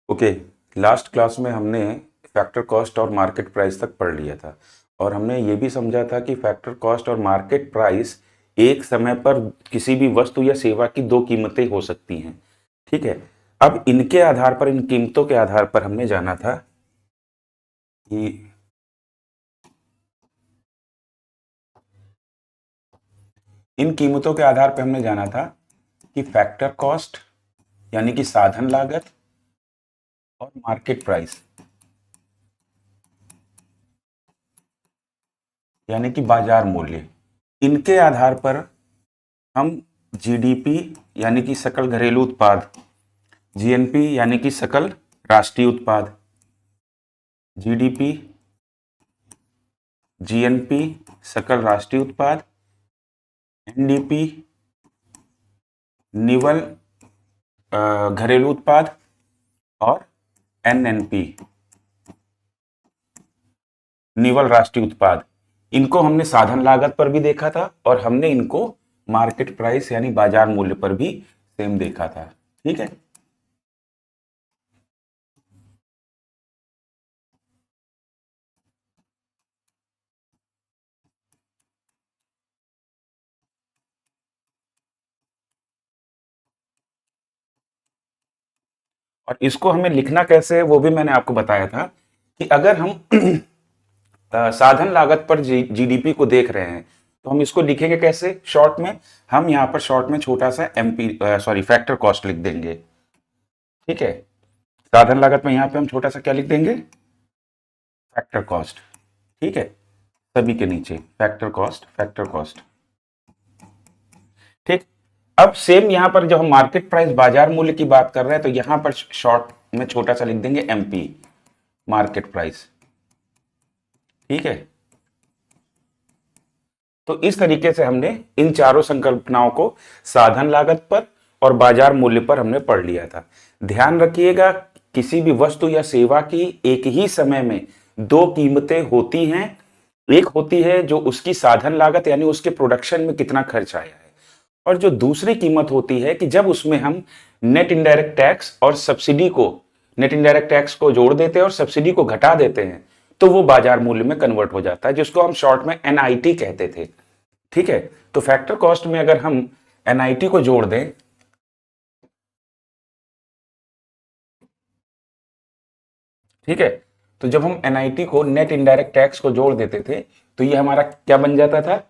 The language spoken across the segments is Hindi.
ओके। लास्ट क्लास में हमने फैक्टर कॉस्ट और मार्केट प्राइस तक पढ़ लिया था और हमने ये भी समझा था कि फैक्टर कॉस्ट और मार्केट प्राइस एक समय पर किसी भी वस्तु या सेवा की दो कीमतें हो सकती हैं। ठीक है। अब इनके आधार पर, इन कीमतों के आधार पर हमने जाना था कि इन कीमतों के आधार पर हमने जाना था कि फैक्टर कॉस्ट यानी कि साधन लागत और मार्केट प्राइस यानी कि बाजार मूल्य, इनके आधार पर हम जीडीपी यानी कि सकल घरेलू उत्पाद, जीएनपी यानी कि सकल राष्ट्रीय उत्पाद, जीडीपी, जीएनपी सकल राष्ट्रीय उत्पाद, एनडीपी निवल घरेलू उत्पाद और एनएनपी निवल राष्ट्रीय उत्पाद, इनको हमने साधन लागत पर भी देखा था और हमने इनको मार्केट प्राइस यानी बाजार मूल्य पर भी सेम देखा था। ठीक है। और इसको हमें लिखना कैसे है वो भी मैंने आपको बताया था कि अगर हम साधन लागत पर जीडीपी को देख रहे हैं तो हम इसको लिखेंगे कैसे शॉर्ट में। हम यहाँ पर शॉर्ट में छोटा सा फैक्टर कॉस्ट लिख देंगे। ठीक है। साधन लागत में यहाँ पे हम छोटा सा क्या लिख देंगे, फैक्टर कॉस्ट। ठीक है। सभी के नीचे फैक्टर कॉस्ट, फैक्टर कॉस्ट। ठीक। अब सेम यहां पर जब हम मार्केट प्राइस बाजार मूल्य की बात कर रहे हैं तो यहां पर शॉर्ट में छोटा सा लिख देंगे एमपी, मार्केट प्राइस। ठीक है। तो इस तरीके से हमने इन चारों संकल्पनाओं को साधन लागत पर और बाजार मूल्य पर हमने पढ़ लिया था। ध्यान रखिएगा, किसी भी वस्तु या सेवा की एक ही समय में दो कीमतें होती हैं। एक होती है जो उसकी साधन लागत यानी उसके प्रोडक्शन में कितना खर्च आया है, और जो दूसरी कीमत होती है कि जब उसमें हम नेट इनडायरेक्ट टैक्स और सब्सिडी को, नेट इनडायरेक्ट टैक्स को जोड़ देते हैं और सब्सिडी को घटा देते हैं तो वो बाजार मूल्य में कन्वर्ट हो जाता है, जिसको हम शॉर्ट में एनआईटी कहते थे। ठीक है। तो फैक्टर कॉस्ट में अगर हम एनआईटी को जोड़ दें, ठीक है, तो जब हम एनआईटी को, नेट इनडायरेक्ट टैक्स को जोड़ देते थे तो ये हमारा क्या बन जाता था,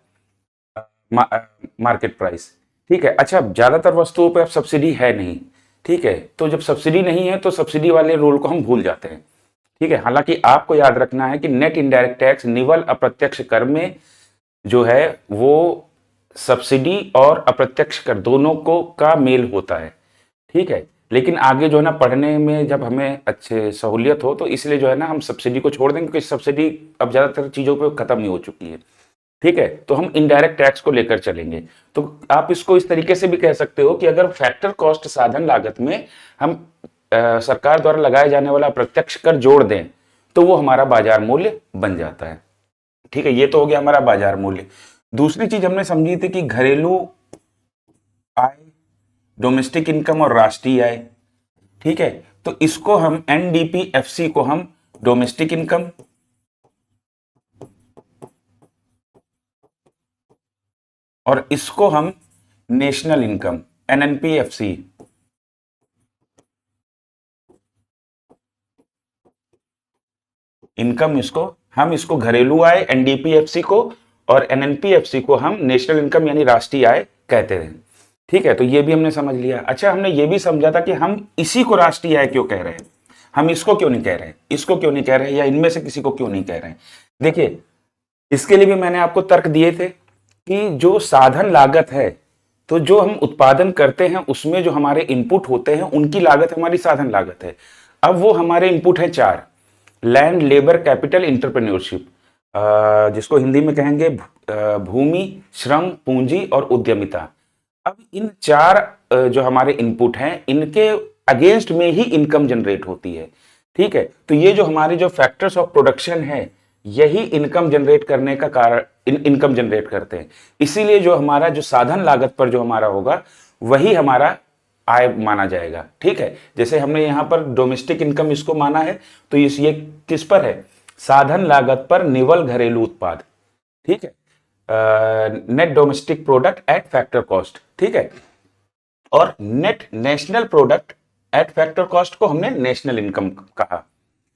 मार्केट प्राइस। ठीक है। अच्छा, ज्यादातर वस्तुओं पे अब सब्सिडी है नहीं। ठीक है। तो जब सब्सिडी नहीं है तो सब्सिडी वाले रूल को हम भूल जाते हैं। ठीक है। हालांकि आपको याद रखना है कि नेट इनडायरेक्ट टैक्स निवल अप्रत्यक्ष कर में जो है वो सब्सिडी और अप्रत्यक्ष कर दोनों को का मेल होता है। ठीक है। लेकिन आगे जो है ना पढ़ने में जब हमें अच्छे सहूलियत हो तो इसलिए जो है ना हम सब्सिडी को छोड़ देंगे, क्योंकि सब्सिडी अब ज्यादातर चीजों पे खत्म ही हो चुकी है। ठीक है। तो हम इनडायरेक्ट टैक्स को लेकर चलेंगे। तो आप इसको इस तरीके से भी कह सकते हो कि अगर फैक्टर कॉस्ट साधन लागत में हम सरकार द्वारा लगाए जाने वाला अप्रत्यक्ष कर जोड़ दें तो वो हमारा बाजार मूल्य बन जाता है। ठीक है। ये तो हो गया हमारा बाजार मूल्य। दूसरी चीज हमने समझी थी कि घरेलू आय, डोमेस्टिक इनकम और राष्ट्रीय आय। ठीक है। तो इसको हम एनडीपीएफसी को हम डोमेस्टिक इनकम, और इसको हम नेशनल इनकम एनएनपीएफसी, इनकम इसको हम, इसको घरेलू आय एनडीपीएफसी को, और एनएनपीएफसी को हम नेशनल इनकम यानी राष्ट्रीय आय कहते हैं। ठीक है। तो ये भी हमने समझ लिया। अच्छा, हमने ये भी समझा था कि हम इसी को राष्ट्रीय आय क्यों कह रहे हैं, हम इसको क्यों नहीं कह रहे हैं, इसको क्यों नहीं कह रहे हैं, या इनमें से किसी को क्यों नहीं कह रहे हैं। देखिए, इसके लिए भी मैंने आपको तर्क दिए थे कि जो साधन लागत है, तो जो हम उत्पादन करते हैं उसमें जो हमारे इनपुट होते हैं उनकी लागत हमारी साधन लागत है। अब वो हमारे इनपुट है चार: लैंड, लेबर, कैपिटल, इंटरप्रेन्योरशिप, जिसको हिंदी में कहेंगे भूमि, श्रम, पूंजी और उद्यमिता। अब इन चार जो हमारे इनपुट हैं इनके अगेंस्ट में ही इनकम जनरेट होती है। ठीक है। तो ये जो हमारे जो फैक्टर्स ऑफ प्रोडक्शन है यही इनकम जनरेट करने का कारण, इनकम जनरेट करते हैं। इसीलिए जो हमारा जो साधन लागत पर जो हमारा होगा वही हमारा आय माना जाएगा। ठीक है, जैसे हमने यहाँ पर डोमेस्टिक इनकम इसको माना है, तो ये किस पर है, साधन लागत पर निवल घरेलू उत्पाद। ठीक है, net domestic product at factor cost. ठीक है, और net national product at factor cost को हमने नेशनल इनकम कहा।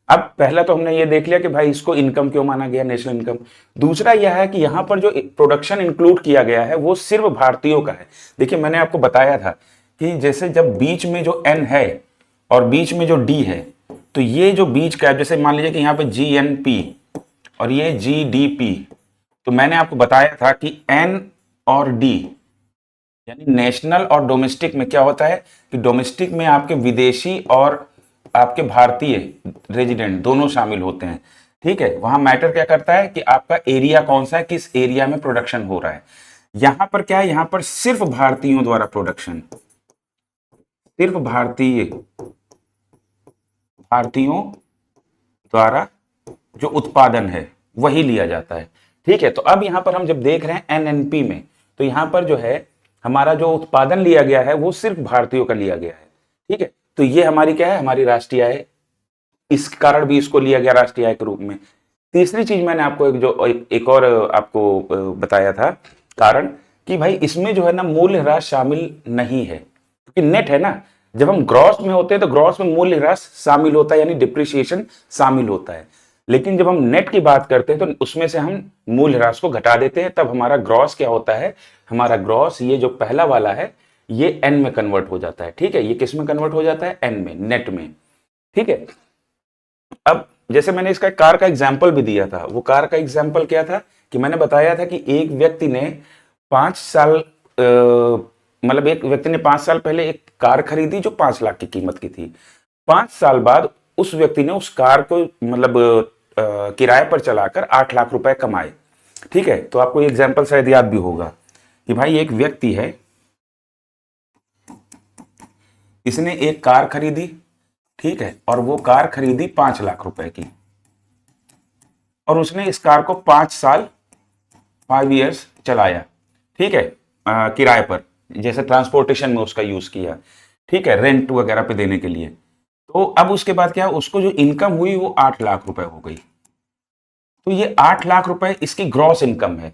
अब पहला तो हमने ये देख लिया कि भाई इसको इनकम क्यों माना गया, नेशनल इनकम। दूसरा यह है कि यहां पर जो प्रोडक्शन इंक्लूड किया गया है वो सिर्फ भारतीयों का है। देखिए मैंने आपको बताया था कि जैसे जब बीच में जो एन है और बीच में जो डी है, तो ये जो बीच का है, जैसे मान लीजिए कि यहाँ पे GNP और ये GDP, तो मैंने आपको बताया था कि एन और डी यानी नेशनल और डोमेस्टिक में क्या होता है कि डोमेस्टिक में आपके विदेशी और आपके भारतीय रेजिडेंट दोनों शामिल होते हैं। ठीक है, वहां मैटर क्या करता है कि आपका एरिया कौन सा है, किस एरिया में प्रोडक्शन हो रहा है। यहां पर क्या है, यहां पर सिर्फ भारतीयों द्वारा प्रोडक्शन, सिर्फ भारतीयों द्वारा जो उत्पादन है वही लिया जाता है। ठीक है, तो अब यहां पर हम जब देख रहे हैं NNP में, तो यहां पर जो है हमारा जो उत्पादन लिया गया है वो सिर्फ भारतीयों का लिया गया है। ठीक है, तो ये हमारी क्या है, हमारी राष्ट्रीय आय, इस कारण भी इसको लिया गया राष्ट्रीय आय के रूप में। तीसरी चीज मैंने आपको एक और आपको बताया था कारण कि भाई इसमें जो है ना मूल्य ह्रास शामिल नहीं है, क्योंकि नेट है ना। जब हम ग्रॉस में होते हैं तो ग्रॉस में मूल्य ह्रास शामिल होता है, यानी डिप्रिसिएशन शामिल होता है। लेकिन जब हम नेट की बात करते हैं तो उसमें से हम मूल्य ह्रास को घटा देते हैं, तब हमारा ग्रॉस क्या होता है, हमारा ग्रॉस ये जो पहला वाला है ये एन में कन्वर्ट हो जाता है। ठीक है, ये किस में कन्वर्ट हो जाता है, एन में, नेट में। ठीक है, अब जैसे मैंने इसका कार का एग्जाम्पल भी दिया था, वो कार का एग्जाम्पल क्या था कि मैंने बताया था कि एक व्यक्ति ने 5 साल मतलब एक व्यक्ति ने 5 साल पहले एक कार खरीदी जो 5 लाख की कीमत की थी। 5 साल बाद उस व्यक्ति ने उस कार को मतलब किराए पर चलाकर 8 लाख रुपए कमाए। ठीक है, तो आपको एग्जाम्पल शायद याद भी होगा कि भाई एक व्यक्ति है, इसने एक कार खरीदी, ठीक है, और वो कार खरीदी 5 लाख रुपए की, और उसने इस कार को 5 साल 5 इयर्स चलाया। ठीक है, किराए पर, जैसे ट्रांसपोर्टेशन में उसका यूज किया। ठीक है, रेंट वगैरह पे देने के लिए। तो अब उसके बाद क्या, उसको जो इनकम हुई वो 8 लाख रुपए हो गई। तो ये 8 लाख रुपए इसकी ग्रॉस इनकम है।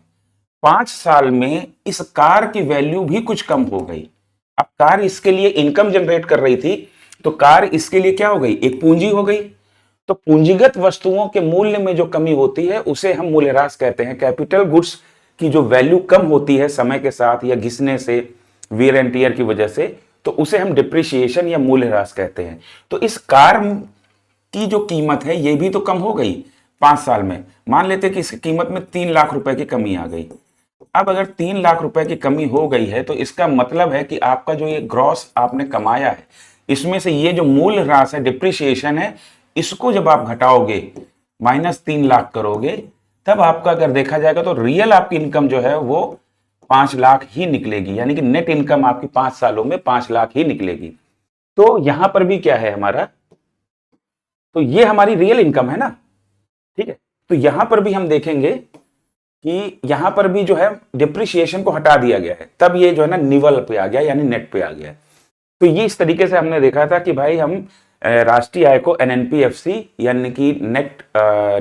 5 साल में इस कार की वैल्यू भी कुछ कम हो गई। अब कार इसके लिए इनकम जनरेट कर रही थी, तो कार इसके लिए क्या हो गई, एक पूंजी हो गई। तो पूंजीगत वस्तुओं के मूल्य में जो कमी होती है उसे हम मूल्यह्रास कहते हैं। कैपिटल गुड्स की जो वैल्यू कम होती है समय के साथ या घिसने से, वियर एंड टियर की वजह से, तो उसे हम डिप्रिसिएशन या मूल्यह्रास कहते हैं। तो इस कार की जो कीमत है ये भी तो कम हो गई 5 साल में। मान लेते कि इसकी कीमत में 3 लाख रुपए की कमी आ गई। अब अगर 3 लाख रुपए की कमी हो गई है तो इसका मतलब है कि आपका जो ये ग्रॉस आपने कमाया है, इसमें से ये जो मूल्य ह्रास है, डिप्रिसिएशन है, इसको जब आप घटाओगे, -3 लाख करोगे, तब आपका अगर देखा जाएगा तो रियल आपकी इनकम जो है वो 5 लाख ही निकलेगी। यानी कि नेट इनकम आपकी 5 सालों में 5 लाख ही निकलेगी। तो यहां पर भी क्या है हमारा, तो ये हमारी रियल इनकम है ना। ठीक है, तो यहां पर भी हम देखेंगे कि यहां पर भी जो है डिप्रिसिएशन को हटा दिया गया है, तब ये जो है ना निवल पे आ गया, यानी नेट पे आ गया। तो ये इस तरीके से हमने देखा था कि भाई हम राष्ट्रीय आय को NNPFC यानी कि net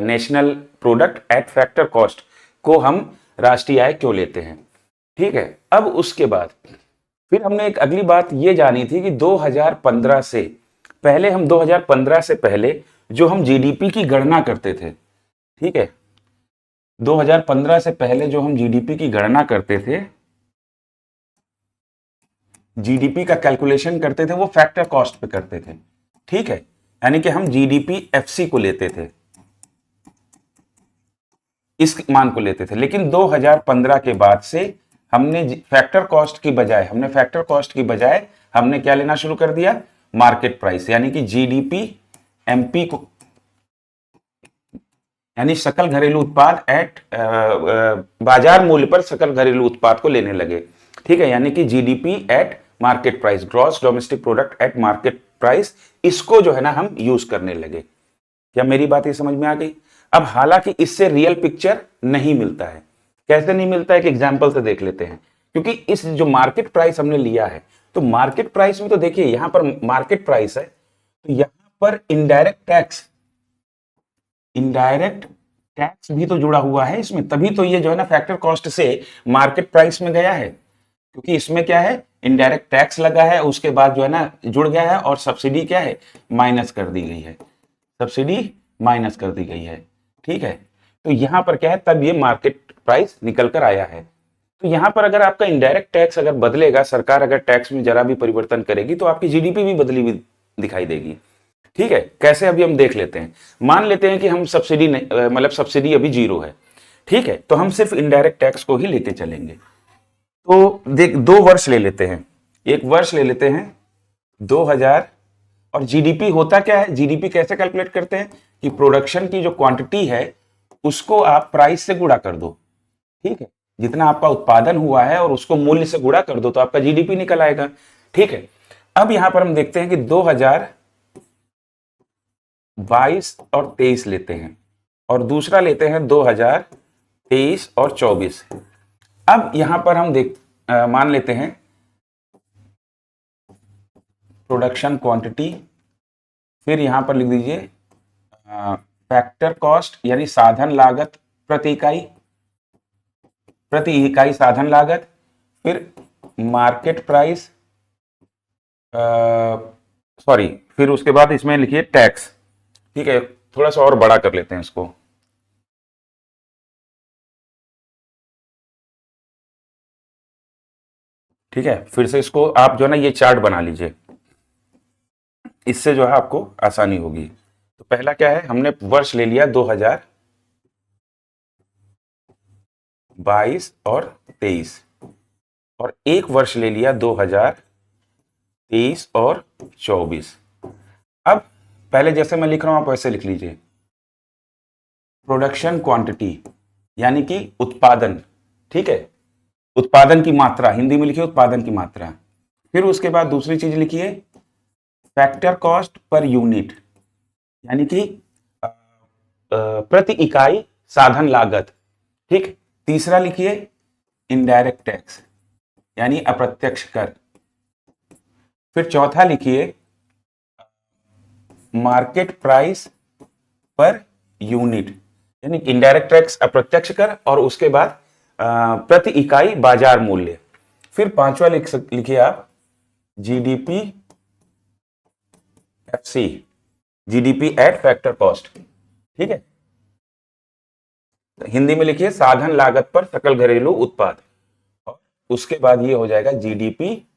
national product at factor cost को हम राष्ट्रीय आय क्यों लेते हैं। ठीक है, अब उसके बाद फिर हमने एक अगली बात ये जानी थी कि 2015 से पहले, हम 2015 से पहले जो हम GDP की गणना करते थे, ठीक है, 2015 से पहले जो हम GDP की गणना करते थे, GDP का कैलकुलेशन करते थे, वो फैक्टर कॉस्ट पे करते थे। ठीक है, यानी कि हम GDP-FC को लेते थे, इस मान को लेते थे। लेकिन 2015 के बाद से हमने फैक्टर कॉस्ट की बजाय हमने क्या लेना शुरू कर दिया, मार्केट प्राइस, यानी कि GDP-MP को, यानी सकल घरेलू उत्पाद एट बाजार मूल्य पर सकल घरेलू उत्पाद को लेने लगे। ठीक है, यानी कि GDP eight market price, gross domestic product at market price, इसको जो है ना हम यूज करने लगे। क्या मेरी बात ये समझ में आ गई। अब हालांकि इससे रियल पिक्चर नहीं मिलता है। कैसे नहीं मिलता है, एक एग्जांपल से देख लेते हैं क्योंकि इस जो मार्केट प्राइस हमने लिया है, तो मार्केट प्राइस में तो देखिए यहां पर मार्केट प्राइस है, तो यहां पर इनडायरेक्ट टैक्स भी तो जुड़ा हुआ है इसमें, तभी तो ये जो है ना फैक्टर कॉस्ट से मार्केट प्राइस में गया है, क्योंकि इसमें क्या है, इनडायरेक्ट टैक्स लगा है, उसके बाद जो है ना जुड़ गया है, और सब्सिडी क्या है, माइनस कर दी गई है, सब्सिडी माइनस कर दी गई है। ठीक है, तो यहां पर क्या है, तब ये मार्केट प्राइस निकल कर आया है। तो यहां पर अगर आपका इनडायरेक्ट टैक्स अगर बदलेगा, सरकार अगर टैक्स में जरा भी परिवर्तन करेगी, तो आपकी जीडीपी भी बदली हुई दिखाई देगी। ठीक है, कैसे अभी हम देख लेते हैं। मान लेते हैं कि हम सब्सिडी मतलब सब्सिडी अभी 0 है। ठीक है, तो हम सिर्फ इनडायरेक्ट टैक्स को ही लेके चलेंगे। तो देख 2 वर्ष ले लेते हैं, एक वर्ष ले लेते हैं 2000। और जीडीपी होता क्या है, जीडीपी कैसे कैलकुलेट करते हैं कि प्रोडक्शन की जो क्वांटिटी है उसको आप प्राइस से गुणा कर दो। ठीक है, जितना आपका उत्पादन हुआ है और उसको मूल्य से गुणा कर दो, तो आपका जीडीपी निकल आएगा। ठीक है, अब यहां पर हम देखते हैं कि 2022 और 23 लेते हैं, और दूसरा लेते हैं 2023 और 24। अब यहां पर हम मान लेते हैं प्रोडक्शन क्वांटिटी, फिर यहां पर लिख दीजिए फैक्टर कॉस्ट यानी साधन लागत प्रति इकाई साधन लागत, फिर मार्केट प्राइस, सॉरी, फिर उसके बाद इसमें लिखिए टैक्स। ठीक है, थोड़ा सा और बड़ा कर लेते हैं इसको। ठीक है, फिर से इसको आप जो है ना ये चार्ट बना लीजिए, इससे जो है आपको आसानी होगी। तो पहला क्या है, हमने वर्ष ले लिया 2022 और 23, और एक वर्ष ले लिया 2023 और 24। अब पहले जैसे मैं लिख रहा हूं आप वैसे लिख लीजिए, प्रोडक्शन क्वांटिटी यानी कि उत्पादन। ठीक है, उत्पादन की मात्रा, हिंदी में लिखिए उत्पादन की मात्रा। फिर उसके बाद दूसरी चीज लिखिए फैक्टर कॉस्ट पर यूनिट, यानी कि प्रति इकाई साधन लागत। ठीक, तीसरा लिखिए इनडायरेक्ट टैक्स यानी अप्रत्यक्ष कर। फिर चौथा लिखिए मार्केट प्राइस पर यूनिट, यानी इनडायरेक्ट टैक्स अप्रत्यक्ष कर, और उसके बाद प्रति इकाई बाजार मूल्य। फिर पांचवा लिखिए आप GDP FC, GDP at factor cost. ठीक है, हिंदी में लिखिए साधन लागत पर सकल घरेलू उत्पाद, और उसके बाद ये हो जाएगा जीडीपी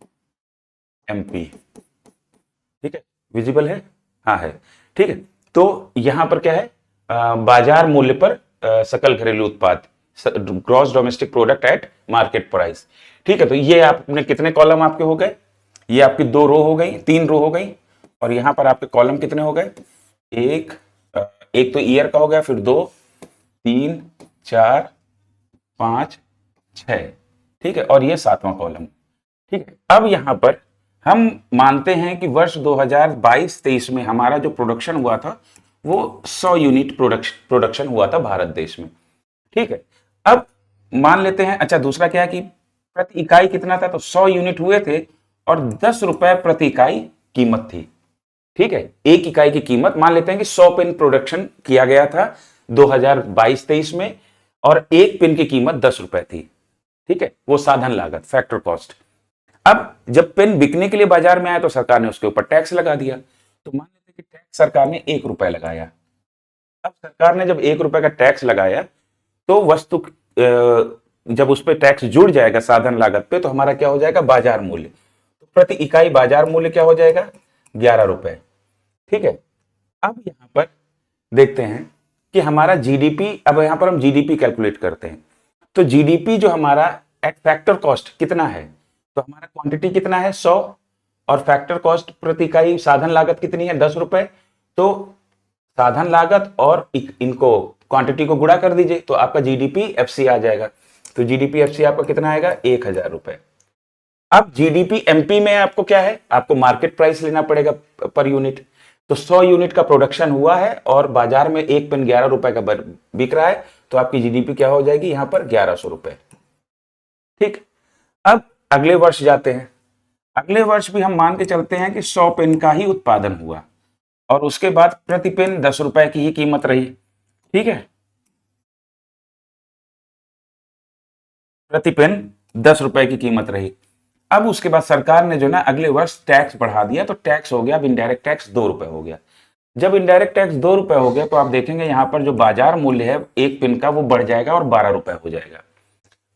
एमपी। ठीक है, विजिबल है, हाँ है। ठीक है, तो यहां पर क्या है, बाजार मूल्य पर सकल घरेलू उत्पाद, gross domestic product at market price. ठीक है, तो ये आपने कितने कॉलम आपके हो गए, ये आपकी 2 रो हो गई, 3 रो हो गई, और यहां पर आपके कॉलम कितने हो गए, एक तो ईयर का हो गया, फिर 2 3 4 5 6। ठीक है, और ये 7वां कॉलम। ठीक है, अब यहां पर हम मानते हैं कि वर्ष 2022-23 में हमारा जो प्रोडक्शन हुआ था वो 100 यूनिट प्रोडक्शन हुआ था भारत देश में। ठीक है, अब मान लेते हैं, अच्छा दूसरा क्या है कि प्रति इकाई कितना था, तो 100 यूनिट हुए थे और 10 रुपए प्रति इकाई कीमत थी। ठीक है, एक इकाई की कीमत मान लेते हैं कि 100 पेन प्रोडक्शन किया गया था 2022-23 में, और एक पेन की कीमत 10 रुपए थी। ठीक है, वो साधन लागत फैक्टर कॉस्ट। अब जब पेन बिकने के लिए बाजार में आया तो सरकार ने उसके ऊपर टैक्स लगा दिया, तो मान लेते हैं कि टैक्स सरकार ने 1 रुपए लगाया। अब सरकार ने जब 1 रुपए का टैक्स लगाया, तो वस्तु जब उस पर टैक्स जुड़ जाएगा साधन लागत पे, तो हमारा क्या हो जाएगा, बाजार मूल्य। तो प्रति इकाई बाजार मूल्य क्या हो जाएगा, 11 रुपए। ठीक है, अब यहां पर देखते हैं कि हमारा जीडीपी, अब यहां पर हम जीडीपी कैलकुलेट करते हैं, तो जीडीपी जो हमारा एट फैक्टर कॉस्ट कितना है, तो हमारा क्वांटिटी कितना है 100, और फैक्टर कॉस्ट प्रति इकाई साधन लागत कितनी है 10 रुपए। तो साधन लागत और इनको क्वांटिटी को गुणा कर दीजिए, तो आपका जीडीपी एफसी आ जाएगा। तो जीडीपी एफसी आपका कितना आएगा, 1000 रुपए। अब जीडीपी एमपी में आपको क्या है, आपको मार्केट प्राइस लेना पड़ेगा पर यूनिट। तो 100 यूनिट का प्रोडक्शन हुआ है और बाजार में एक पेन 11 रुपए का बिक रहा है, तो आपकी जीडीपी क्या हो जाएगी यहां पर 1100 रुपए। ठीक, अब अगले वर्ष जाते हैं। अगले वर्ष भी हम मान के चलते हैं कि 100 पेन का ही उत्पादन हुआ और उसके बाद प्रति पेन 10 रुपए की ही कीमत रही। ठीक है, प्रति पेन 10 रुपए की कीमत रही। अब उसके बाद सरकार ने जो ना अगले वर्ष टैक्स बढ़ा दिया, तो टैक्स हो गया, अब इनडायरेक्ट टैक्स 2 रुपए हो गया। जब इनडायरेक्ट टैक्स 2 रुपए हो गया तो आप देखेंगे यहां पर जो बाजार मूल्य है एक पेन का वो बढ़ जाएगा और 12 रुपए हो जाएगा।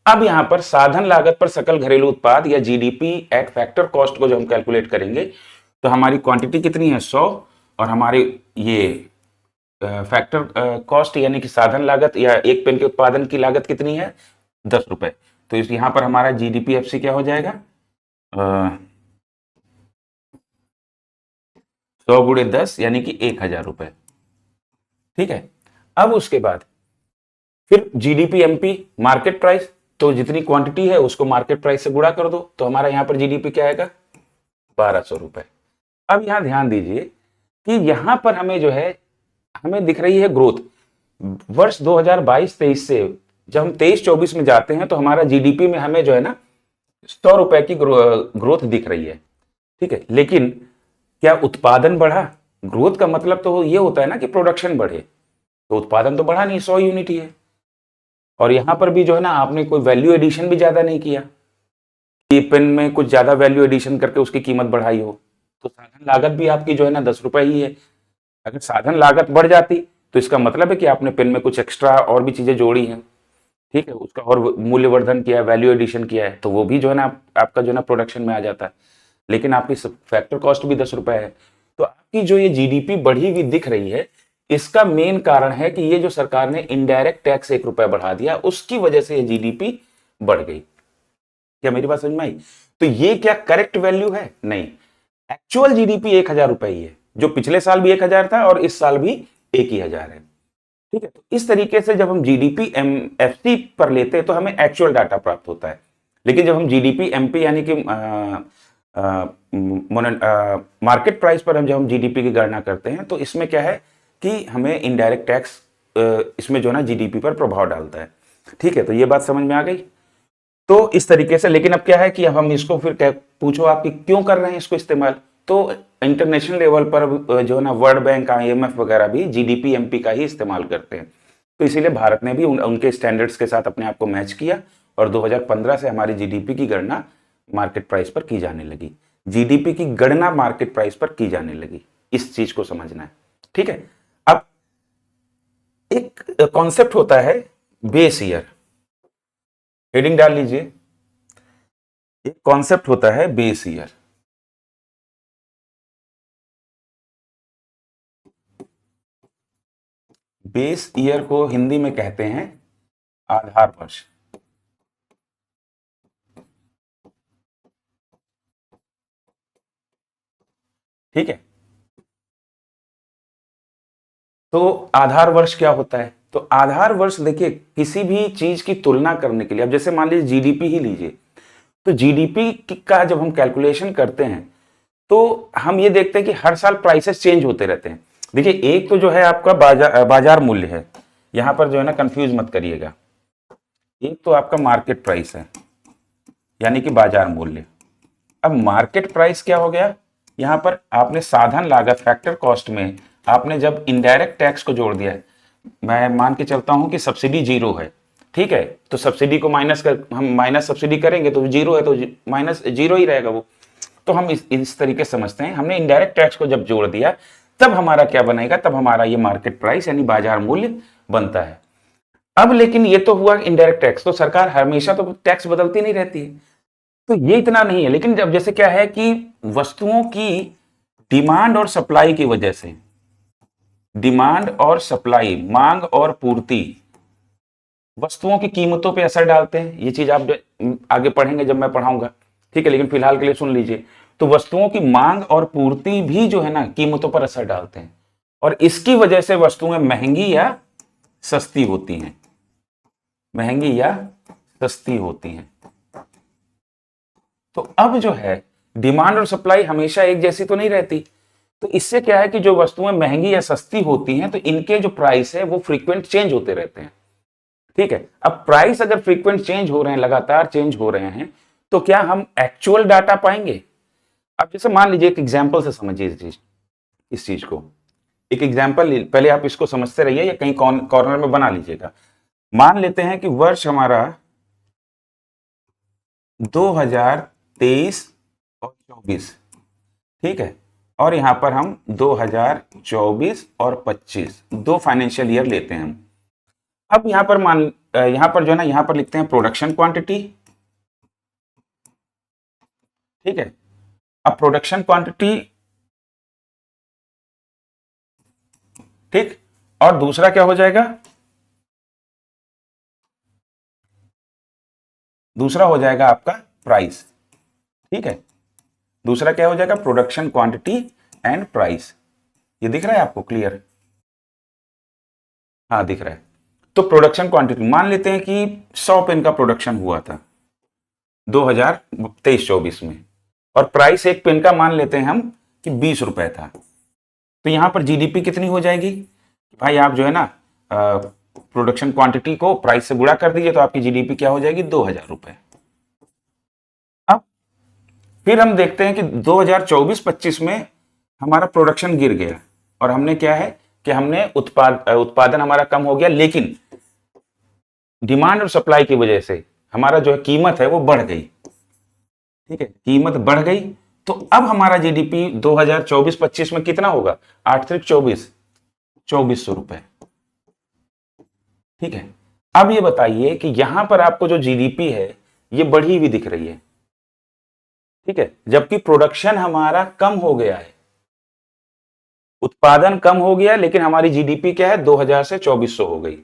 अब यहां पर साधन लागत पर सकल घरेलू उत्पाद या जीडीपी एट फैक्टर कॉस्ट को जो हम कैलकुलेट करेंगे तो हमारी क्वांटिटी कितनी है 100 और हमारे ये फैक्टर कॉस्ट यानी कि साधन लागत या एक पेन के उत्पादन की लागत कितनी है 10 रुपए। तो इस यहां पर हमारा जीडीपी एफसी क्या हो जाएगा 100 गुणे 10 यानी कि 1000 रुपए। ठीक है, अब उसके बाद फिर जीडीपी एमपी मार्केट प्राइस, तो जितनी क्वांटिटी है उसको मार्केट प्राइस से गुणा कर दो तो हमारा यहां पर जीडीपी क्या आएगा 1200 रुपए। अब यहां ध्यान दीजिए कि यहां पर हमें जो है हमें दिख रही है ग्रोथ वर्ष 2022-23 से जब हम 23-24 में जाते हैं तो हमारा जीडीपी में हमें जो है ना 100 रुपए की ग्रोथ दिख रही है। ठीक है, लेकिन क्या उत्पादन बढ़ा? ग्रोथ का मतलब तो ये होता है ना कि प्रोडक्शन बढ़े, तो उत्पादन तो बढ़ा नहीं, 100 यूनिट ही है। और यहां पर भी जो है ना आपने कोई वैल्यू एडिशन भी ज्यादा नहीं किया कि पेन में कुछ ज्यादा वैल्यू एडिशन करके उसकी कीमत बढ़ाई हो, तो साधन लागत भी आपकी जो है ना 10 रुपए ही है। अगर साधन लागत बढ़ जाती तो इसका मतलब है कि आपने पेन में कुछ एक्स्ट्रा और भी चीजें जोड़ी हैं। ठीक है, उसका और मूल्यवर्धन किया है, वैल्यू एडिशन किया है, तो वो भी जो है ना आपका जो है ना प्रोडक्शन में आ जाता है। लेकिन आपकी फैक्टर कॉस्ट भी 10 रुपए है। तो आपकी जो ये जीडीपी बढ़ी हुई दिख रही है इसका मेन कारण है कि ये जो सरकार ने इनडायरेक्ट टैक्स 1 रुपए बढ़ा दिया उसकी वजह से ये जीडीपी बढ़ गई। क्या मेरी बात समझ में आई? तो ये क्या करेक्ट वैल्यू है? नहीं, एक्चुअल जीडीपी 1000 रुपए ही है, जो पिछले साल भी 1000 था और इस साल भी 1000 है। ठीक है, तो इस तरीके से जब हम जीडीपी एफसी पर लेते हैं तो हमें एक्चुअल डाटा प्राप्त होता है। लेकिन जब हम जीडीपी एमपी यानी कि मार्केट प्राइस पर जब हम जीडीपी की गणना करते हैं तो इसमें क्या है कि हमें इनडायरेक्ट टैक्स इसमें जो है ना जीडीपी पर प्रभाव डालता है। ठीक है, तो ये बात समझ में आ गई। तो इस तरीके से, लेकिन अब क्या है कि अब हम इसको फिर पूछो आप कि क्यों कर रहे हैं इसको इस्तेमाल, तो इंटरनेशनल लेवल पर जो है ना वर्ल्ड बैंक आईएमएफ वगैरह भी जीडीपी एमपी का ही इस्तेमाल करते हैं। तो इसीलिए भारत ने भी उनके स्टैंडर्ड्स के साथ अपने आप को मैच किया और 2015 से हमारी जीडीपी की गणना मार्केट प्राइस पर की जाने लगी। जीडीपी की गणना मार्केट प्राइस पर की जाने लगी, इस चीज को समझना है। ठीक है, अब एक कॉन्सेप्ट होता है बेस ईयर, हेडिंग डाल लीजिए। एक कॉन्सेप्ट होता है बेस ईयर। बेस ईयर को हिंदी में कहते हैं आधार वर्ष। ठीक है, तो आधार वर्ष क्या होता है? तो आधार वर्ष देखिए किसी भी चीज की तुलना करने के लिए, अब जैसे मान लीजिए जीडीपी ही लीजिए, तो जीडीपी का जब हम कैलकुलेशन करते हैं तो हम ये देखते हैं कि हर साल प्राइसेस चेंज होते रहते हैं। देखिए एक तो जो है आपका बाजार मूल्य है, यहां पर जो है ना कंफ्यूज मत करिएगा। एक तो आपका मार्केट प्राइस है यानी कि बाजार मूल्य। अब मार्केट प्राइस क्या हो गया, यहां पर आपने साधन लागत फैक्टर कॉस्ट में आपने जब इनडायरेक्ट टैक्स को जोड़ दिया है, मैं मान के चलता हूं कि सब्सिडी जीरो है। ठीक है, तो सब्सिडी को हम माइनस सब्सिडी करेंगे तो जीरो है, तो माइनस जीरो ही रहेगा वो। तो हम इस तरीके से समझते हैं, हमने इनडायरेक्ट टैक्स को जब जोड़ दिया तब हमारा क्या बनेगा, तब हमारा ये मार्केट प्राइस यानी बाजार मूल्य बनता है। अब लेकिन ये तो हुआ इनडायरेक्ट टैक्स, तो सरकार हमेशा तो टैक्स बदलती नहीं रहती है, तो ये इतना नहीं है। लेकिन जब जैसे क्या है कि वस्तुओं की डिमांड और सप्लाई की वजह से, डिमांड और सप्लाई मांग और पूर्ति वस्तुओं की कीमतों पे असर डालते हैं। ये चीज आप आगे पढ़ेंगे जब मैं पढ़ाऊंगा। ठीक है, लेकिन फिलहाल के लिए सुन लीजिए। तो वस्तुओं की मांग और पूर्ति भी जो है ना कीमतों पर असर डालते हैं और इसकी वजह से वस्तुएं महंगी या सस्ती होती हैं, महंगी या सस्ती होती हैं। तो अब जो है डिमांड और सप्लाई हमेशा एक जैसी तो नहीं रहती, तो इससे क्या है कि जो वस्तुएं महंगी या सस्ती होती हैं तो इनके जो प्राइस है वो फ्रीक्वेंट चेंज होते रहते हैं। ठीक है, अब प्राइस अगर फ्रीक्वेंट चेंज हो रहे हैं, लगातार चेंज हो रहे हैं, तो क्या हम एक्चुअल डाटा पाएंगे? अब जैसे मान लीजिए, एक एग्जाम्पल से समझिए इस चीज को। एक एग्जाम्पल, पहले आप इसको समझते रहिए या कहीं कॉर्नर में बना लीजिएगा। मान लेते हैं कि वर्ष हमारा 2023 और 24, ठीक है, और यहां पर हम 2024 और 25 दो फाइनेंशियल ईयर लेते हैं हम। अब यहां पर जो है ना, यहां पर लिखते हैं प्रोडक्शन क्वांटिटी, ठीक है। अब प्रोडक्शन क्वांटिटी, ठीक, और दूसरा क्या हो जाएगा? दूसरा हो जाएगा आपका प्राइस, ठीक है। दूसरा क्या हो जाएगा? Production quantity and price. ये दिख रहा है आपको क्लियर? हाँ दिख रहा है। तो प्रोडक्शन क्वांटिटी मान लेते हैं कि 100 पेन का प्रोडक्शन हुआ था 2023-24 में, और प्राइस एक पेन का मान लेते हैं हम कि 20 रुपए था। तो यहां पर जीडीपी कितनी हो जाएगी? भाई आप जो है ना, प्रोडक्शन क्वांटिटी को प्राइस से गुणा कर दीजिए, तो आपकी जीडीपी क्या हो जाएगी? 2000 रुपए। अब फिर हम देखते हैं कि 2024-25 में हमारा प्रोडक्शन गिर गया, और हमने क्या है कि हमने उत्पादन हमारा कम हो गया, लेकिन डिमांड और सप्लाई की वजह से हमारा जो है कीमत है वो बढ़ गई, ठीक है, कीमत बढ़ गई। तो अब हमारा जीडीपी 2024-25 में कितना होगा? 8-24, 2400 रुपए, ठीक है। अब ये बताइए कि यहां पर आपको जो जीडीपी है ये बढ़ी हुई दिख रही है, ठीक है, जबकि प्रोडक्शन हमारा कम हो गया है, उत्पादन कम हो गया, लेकिन हमारी जीडीपी क्या है? 2000 से 2400 हो गई।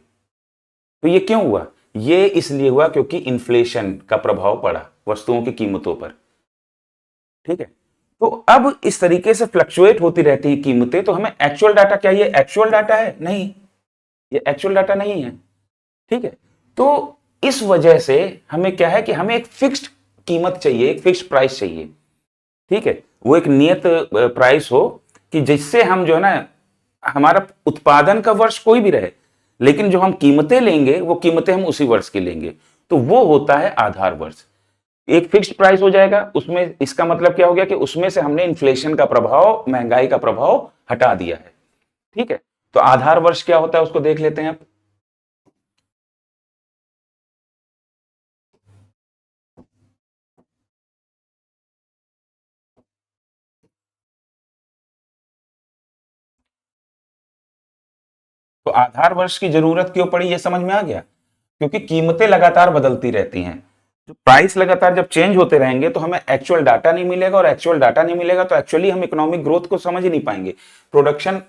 तो ये क्यों हुआ? ये इसलिए हुआ क्योंकि इन्फ्लेशन का प्रभाव पड़ा वस्तुओं की कीमतों पर, ठीक है। तो अब इस तरीके से फ्लक्चुएट होती रहती है कीमतें, तो हमें एक्चुअल डाटा, क्या ये एक्चुअल डाटा है? नहीं, ये एक्चुअल डाटा नहीं है, ठीक है। तो इस वजह से हमें क्या है कि हमें एक फिक्स्ड कीमत चाहिए, एक फिक्स्ड प्राइस चाहिए, ठीक है। वो एक नियत प्राइस हो कि जिससे हम जो है ना, हमारा उत्पादन का वर्ष कोई भी रहे, लेकिन जो हम कीमतें लेंगे वो कीमतें हम उसी वर्ष की लेंगे। तो वो होता है आधार वर्ष। एक फिक्स्ड प्राइस हो जाएगा उसमें, इसका मतलब क्या हो गया कि उसमें से हमने इन्फ्लेशन का प्रभाव, महंगाई का प्रभाव हटा दिया है, ठीक है। तो आधार वर्ष क्या होता है उसको देख लेते हैं आप। तो आधार वर्ष की जरूरत क्यों पड़ी ये समझ में आ गया? क्योंकि कीमतें लगातार बदलती रहती हैं। जो प्राइस लगातार जब चेंज होते रहेंगे तो हमें एक्चुअल डाटा नहीं मिलेगा, और एक्चुअल डाटा नहीं मिलेगा तो एक्चुअली हम इकोनॉमिक ग्रोथ को समझ ही नहीं पाएंगे। प्रोडक्शन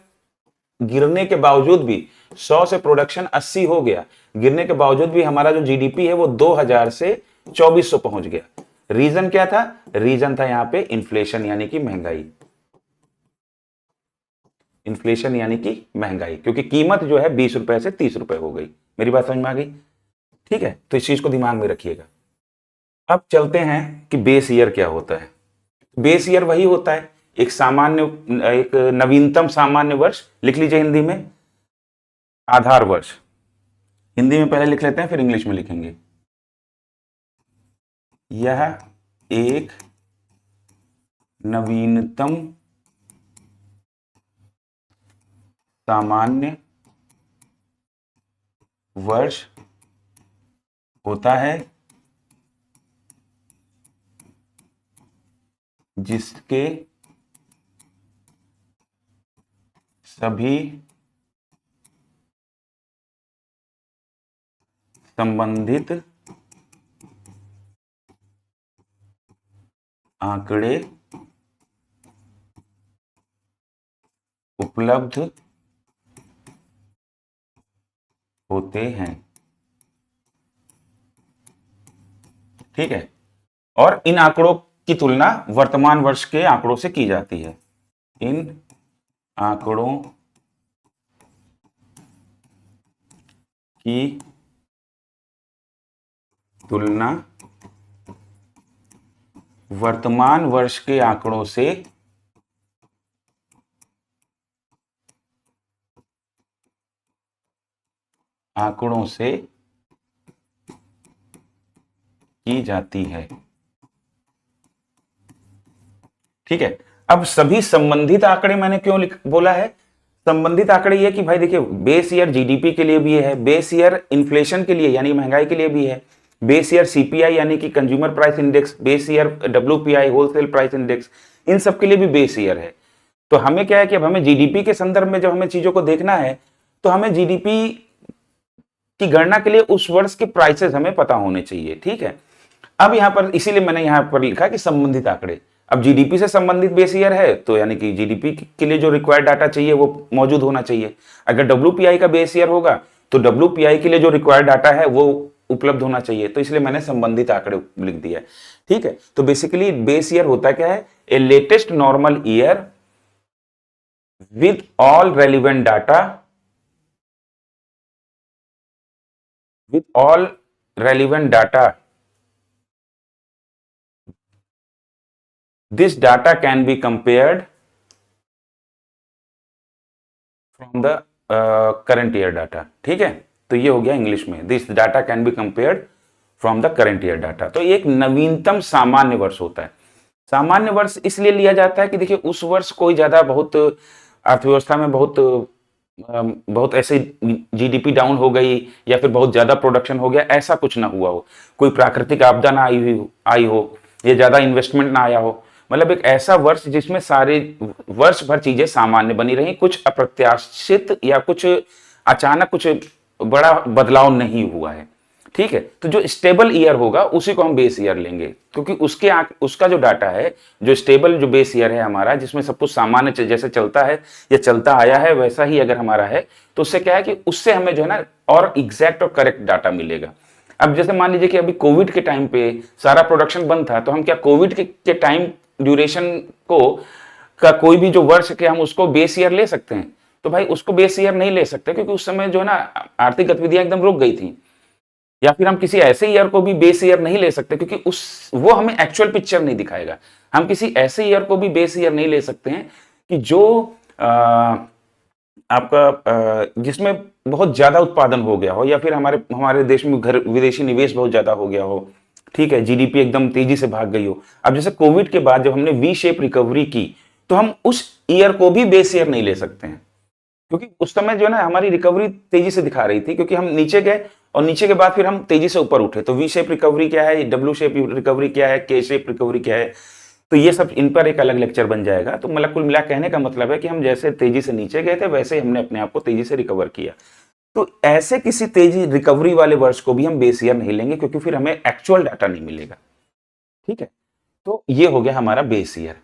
गिरने के बावजूद भी, 100 से प्रोडक्शन 80 हो गया, गिरने के बावजूद भी हमारा जो जीडीपी है वो 2000 से 2400 पहुंच गया। रीजन क्या था? रीजन था यहां पे इन्फ्लेशन यानी कि महंगाई। इन्फ्लेशन यानी कि महंगाई, क्योंकि कीमत जो है 20 रुपए से 30 रुपए हो गई। मेरी बात समझ में आ गई? ठीक है, तो इस चीज को दिमाग में रखिएगा। अब चलते हैं कि बेस ईयर क्या होता है। बेस ईयर वही होता है, एक नवीनतम सामान्य वर्ष, लिख लीजिए हिंदी में आधार वर्ष। हिंदी में पहले लिख लेते हैं फिर इंग्लिश में लिखेंगे। यह एक नवीनतम सामान्य वर्ष होता है जिसके सभी संबंधित आंकड़े उपलब्ध होते हैं, ठीक है। और इन आंकड़ों की तुलना वर्तमान वर्ष के आंकड़ों से की जाती है। इन आंकड़ों की तुलना वर्तमान वर्ष के आंकड़ों से की जाती है। ठीक है। अब सभी संबंधित आंकड़े मैंने क्यों बोला है? संबंधित आंकड़े ये कि भाई देखिए, बेस ईयर जीडीपी के लिए भी है, बेस ईयर इन्फ्लेशन के लिए यानी महंगाई के लिए भी है, बेस ईयर सीपीआई यानी कि consumer price index, base year WPI wholesale price index, इन सब के लिए भी बेस ईयर है। तो हमें क्या है कि अब हमें जीडीपी के संदर्भ में जब हमें चीजों को देखना है तो हमें जीडीपी की गणना के लिए उस वर्ष के प्राइसेस हमें पता होने चाहिए। ठीक है। अब यहां पर इसीलिए मैंने यहां पर लिखा कि संबंधित आंकड़े। अब जीडीपी से संबंधित बेस ईयर है तो यानी कि जीडीपी के लिए जो रिक्वायर्ड डाटा चाहिए वो मौजूद होना चाहिए। अगर डब्ल्यूपीआई का बेस ईयर होगा तो डब्ल्यूपीआई के लिए जो रिक्वायर्ड डाटा है वो उपलब्ध होना चाहिए। तो इसलिए मैंने संबंधित आंकड़े लिख दिया। ठीक है। तो बेसिकली बेस ईयर होता क्या है? A latest normal year with all relevant data, with all relevant data. This data can be compared from the current year data. ठीक है। तो ये हो गया इंग्लिश में, this data can be compared from the current year data. तो एक नवीनतम सामान्य वर्ष होता है। सामान्य वर्ष इसलिए लिया जाता है कि देखिए उस वर्ष कोई ज्यादा बहुत अर्थव्यवस्था में बहुत ऐसे जीडीपी डाउन हो गई या फिर बहुत ज्यादा प्रोडक्शन हो गया, ऐसा कुछ ना हुआ हो, कोई प्राकृतिक आपदा ना आई हो या ज्यादा इन्वेस्टमेंट ना आया हो। मतलब एक ऐसा वर्ष जिसमें सारे वर्ष भर चीजें सामान्य बनी रही, कुछ अप्रत्याशित या कुछ अचानक कुछ बड़ा बदलाव नहीं हुआ है। ठीक है। तो जो स्टेबल ईयर होगा उसी को हम बेस ईयर लेंगे, क्योंकि उसका जो डाटा है, जो स्टेबल जो बेस ईयर है हमारा, जिसमें सब कुछ सामान्य जैसे चलता है या चलता आया है वैसा ही अगर हमारा है, तो उससे क्या है कि उससे हमें जो है ना और एग्जैक्ट और करेक्ट डाटा मिलेगा। अब जैसे मान लीजिए कि अभी कोविड के टाइम पे सारा प्रोडक्शन बंद था, तो हम क्या कोविड के टाइम ड्यूरेशन को का कोई भी जो वर्ष के हम उसको बेस ईयर ले सकते हैं? तो भाई उसको बेस ईयर नहीं ले सकते, क्योंकि उस समय जो है ना आर्थिक गतिविधियां एकदम रुक गई थी। या फिर हम किसी ऐसे ईयर को भी बेस ईयर नहीं ले सकते, क्योंकि वो हमें एक्चुअल पिक्चर नहीं दिखाएगा। हम किसी ऐसे ईयर को भी बेस ईयर नहीं ले सकते हैं कि जो जिसमें बहुत ज्यादा उत्पादन हो गया हो या फिर हमारे देश में विदेशी निवेश बहुत ज्यादा हो गया हो। ठीक है। जीडीपी एकदम तेजी से भाग गई हो। अब जैसे कोविड के बाद जब हमने वी शेप रिकवरी की, तो हम उस ईयर को भी बेस ईयर नहीं ले सकते हैं, क्योंकि उस समय जो है ना हमारी रिकवरी तेजी से दिखा रही थी, क्योंकि हम नीचे गए और नीचे के बाद फिर हम तेजी से ऊपर उठे। तो वी शेप रिकवरी क्या है, डब्ल्यू शेप रिकवरी क्या है, के शेप रिकवरी क्या है, तो ये सब इन पर एक अलग लेक्चर बन जाएगा। तो मतलब कुल मिला कहने का मतलब है कि हम जैसे तेजी से नीचे गए थे वैसे ही हमने अपने आप को तेजी से रिकवर किया। तो ऐसे किसी तेजी रिकवरी वाले वर्ष को भी हम बेस ईयर नहीं लेंगे, क्योंकि फिर हमें एक्चुअल डाटा नहीं मिलेगा। ठीक है। तो ये हो गया हमारा बेस ईयर।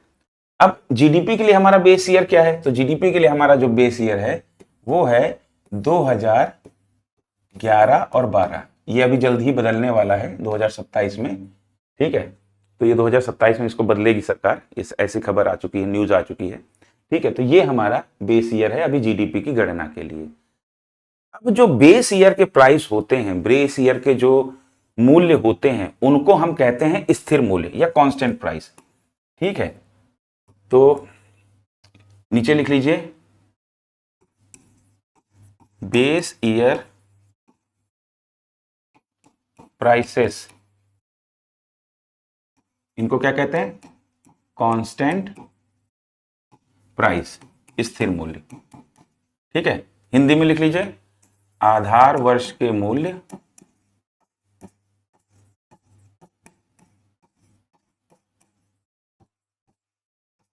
अब जीडीपी के लिए हमारा बेस ईयर क्या है? तो जीडीपी के लिए हमारा जो बेस ईयर है वो है 2011 और 12। ये अभी जल्द ही बदलने वाला है 2027 में। ठीक है। तो ये 2027 में इसको बदलेगी सरकार, इस ऐसी खबर आ चुकी है, न्यूज आ चुकी है। ठीक है। तो ये हमारा बेस ईयर है अभी जीडीपी की गणना के लिए। अब जो बेस ईयर के प्राइस होते हैं, बेस ईयर के जो मूल्य होते हैं, उनको हम कहते हैं स्थिर मूल्य या कांस्टेंट प्राइस। ठीक है। तो नीचे लिख लीजिए, बेस ईयर प्राइसेस, इनको क्या कहते हैं? कांस्टेंट प्राइस, स्थिर मूल्य। ठीक है। हिंदी में लिख लीजिए, आधार वर्ष के मूल्य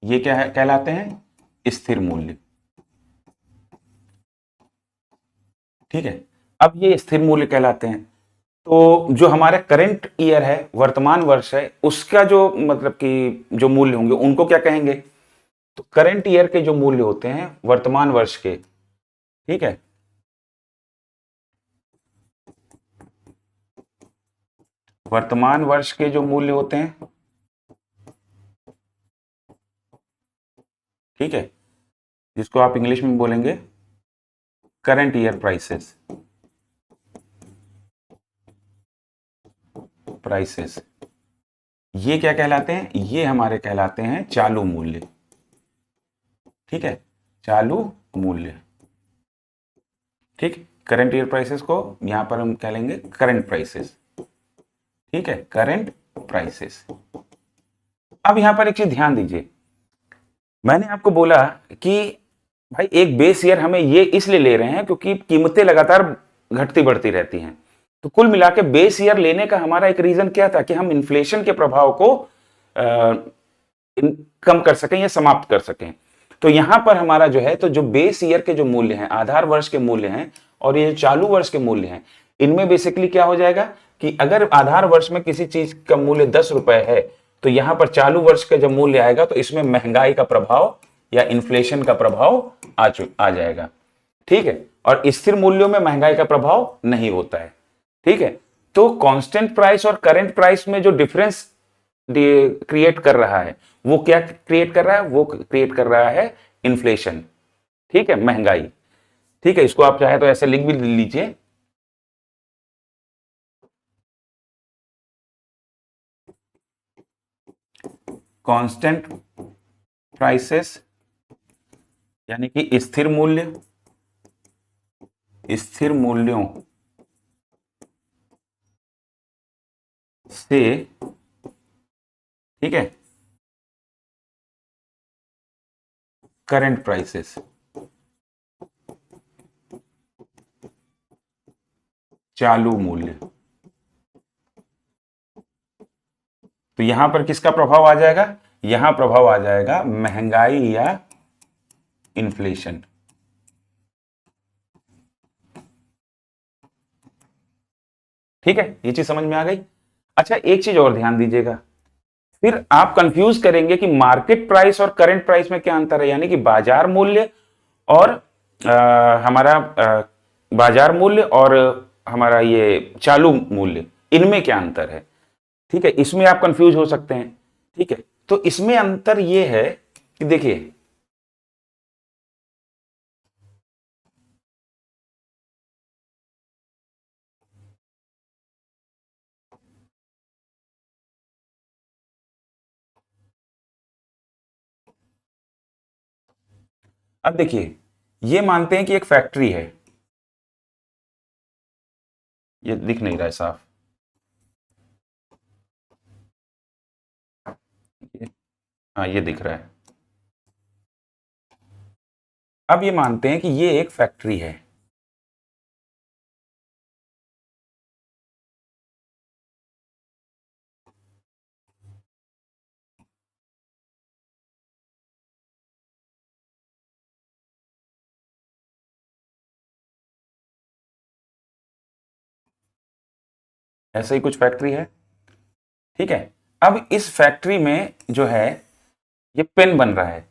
ये क्या है, कहलाते हैं? स्थिर मूल्य। ठीक है। अब ये स्थिर मूल्य कहलाते हैं। तो जो हमारे करंट ईयर है, वर्तमान वर्ष है, उसका जो मतलब कि जो मूल्य होंगे उनको क्या कहेंगे? तो करंट ईयर के जो मूल्य होते हैं वर्तमान वर्ष के, ठीक है, वर्तमान वर्ष के जो मूल्य होते हैं, ठीक है, जिसको आप इंग्लिश में बोलेंगे करंट ईयर प्राइसेस, ये क्या कहलाते हैं? ये हमारे कहलाते हैं चालू मूल्य। ठीक है। चालू मूल्य। ठीक। करंट ईयर प्राइसेस को यहां पर हम कह लेंगे करंट प्राइसेस। ठीक है। Current prices. अब यहां पर एक चीज ध्यान दीजिए, मैंने आपको बोला कि भाई एक बेस ईयर हमें ये इसलिए ले रहे हैं क्योंकि कीमतें लगातार घटती बढ़ती रहती हैं। तो कुल मिला के बेस ईयर लेने का हमारा एक रीजन क्या था कि हम इन्फ्लेशन के प्रभाव को कम कर सकें या समाप्त कर सकें। तो यहां पर हमारा जो है, तो जो बेस ईयर के जो मूल्य हैं, आधार वर्ष के मूल्य हैं और ये चालू वर्ष के मूल्य हैं, इनमें बेसिकली क्या हो जाएगा कि अगर आधार वर्ष में किसी चीज का मूल्य 10 रुपए है, तो यहां पर चालू वर्ष का जब मूल्य आएगा तो इसमें महंगाई का प्रभाव या इन्फ्लेशन का प्रभाव आ जाएगा। ठीक है, और स्थिर मूल्यों में महंगाई का प्रभाव नहीं होता है। ठीक है, तो कांस्टेंट प्राइस और करंट प्राइस में जो डिफरेंस क्रिएट कर रहा है वो क्या क्रिएट कर रहा है, वो क्रिएट कर रहा है इन्फ्लेशन। ठीक है, महंगाई। ठीक है, इसको आप चाहे तो ऐसे लिख भी लीजिए। कांस्टेंट प्राइसेस यानी कि स्थिर मूल्य, स्थिर मूल्यों से, ठीक है, करंट प्राइसेस, चालू मूल्य। तो यहां पर किसका प्रभाव आ जाएगा, यहां प्रभाव आ जाएगा महंगाई या इन्फ्लेशन। ठीक है, ये चीज समझ में आ गई। अच्छा, एक चीज और ध्यान दीजिएगा, फिर आप कंफ्यूज करेंगे कि मार्केट प्राइस और करंट प्राइस में क्या अंतर है, यानी कि बाजार मूल्य और हमारा बाजार मूल्य और हमारा ये चालू मूल्य, इनमें क्या अंतर है। ठीक है, इसमें आप कंफ्यूज हो सकते हैं। ठीक है, तो इसमें अंतर ये है कि देखिए, अब देखिए, ये मानते हैं कि एक फैक्ट्री है, ये दिख नहीं रहा है साफ, हाँ ये दिख रहा है। अब ये मानते हैं कि ये एक फैक्ट्री है। ऐसे ही कुछ फैक्ट्री है। ठीक है, अब इस फैक्ट्री में जो है ये पेन बन रहा है।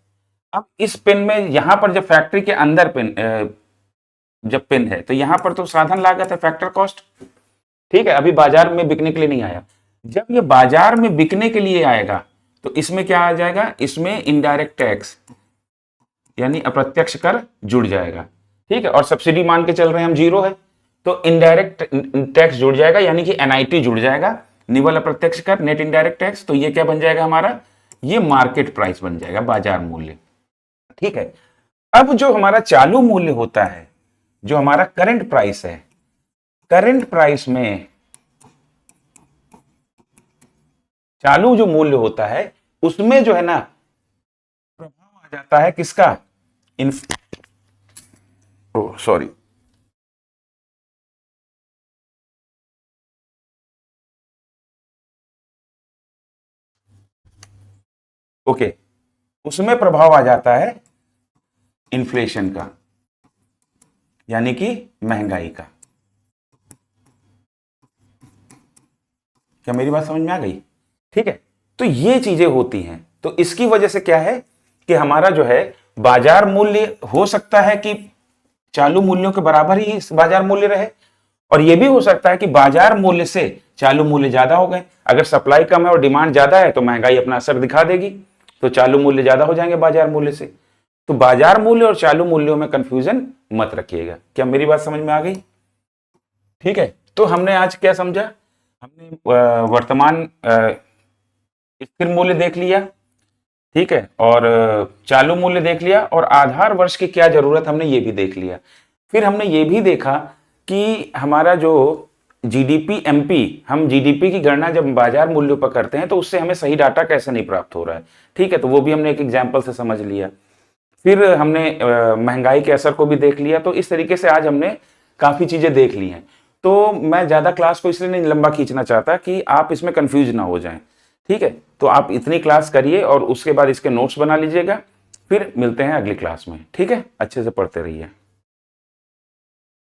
अब इस पेन में यहां पर जब फैक्ट्री के अंदर पेन जब पेन है तो यहां पर तो साधन लागत है, फैक्टर कॉस्ट। ठीक है, अभी बाजार में बिकने के लिए नहीं आया। जब ये बाजार में बिकने के लिए आएगा तो इसमें क्या आ जाएगा, इसमें इनडायरेक्ट टैक्स यानी अप्रत्यक्ष कर जुड़ जाएगा। ठीक है, और सब्सिडी मान के चल रहे हैं हम, जीरो है, तो इनडायरेक्ट टैक्स जुड़ जाएगा यानी कि एनआईटी जुड़ जाएगा, निवल अप्रत्यक्ष कर, नेट इनडायरेक्ट टैक्स। तो ये क्या बन जाएगा हमारा, ये मार्केट प्राइस बन जाएगा, बाजार मूल्य। ठीक है, अब जो हमारा चालू मूल्य होता है, जो हमारा करंट प्राइस है, करंट प्राइस में चालू जो मूल्य होता है उसमें जो है ना प्रभाव आ जाता है किसका, इन, सॉरी, ओके, उसमें प्रभाव आ जाता है इन्फ्लेशन का यानी कि महंगाई का। क्या मेरी बात समझ में आ गई। ठीक है, तो ये चीजें होती हैं। तो इसकी वजह से क्या है कि हमारा जो है बाजार मूल्य हो सकता है कि चालू मूल्यों के बराबर ही बाजार मूल्य रहे, और यह भी हो सकता है कि बाजार मूल्य से चालू मूल्य ज्यादा हो गए। अगर सप्लाई कम है और डिमांड ज्यादा है तो महंगाई अपना असर दिखा देगी, तो चालू मूल्य ज्यादा हो जाएंगे बाजार मूल्य से। तो बाजार मूल्य और चालू मूल्यों में कंफ्यूजन मत रखिएगा। क्या मेरी बात समझ में आ गई। ठीक है, तो हमने आज क्या समझा, हमने वर्तमान स्थिर मूल्य देख लिया, ठीक है, और चालू मूल्य देख लिया, और आधार वर्ष की क्या जरूरत हमने ये भी देख लिया। फिर हमने ये भी देखा कि हमारा जो जीडीपी एमपी, हम जीडीपी की गणना जब बाजार मूल्यों पर करते हैं तो उससे हमें सही डाटा कैसे नहीं प्राप्त हो रहा है, ठीक है, तो वो भी हमने एक एग्जाम्पल से समझ लिया। फिर हमने महंगाई के असर को भी देख लिया। तो इस तरीके से आज हमने काफी चीजें देख ली हैं। तो मैं ज्यादा क्लास को इसलिए नहीं लंबा खींचना चाहता कि आप इसमें कंफ्यूज ना हो जाएं, ठीक है। तो आप इतनी क्लास करिए और उसके बाद इसके नोट्स बना लीजिएगा। फिर मिलते हैं अगली क्लास में, ठीक है, अच्छे से पढ़ते रहिए।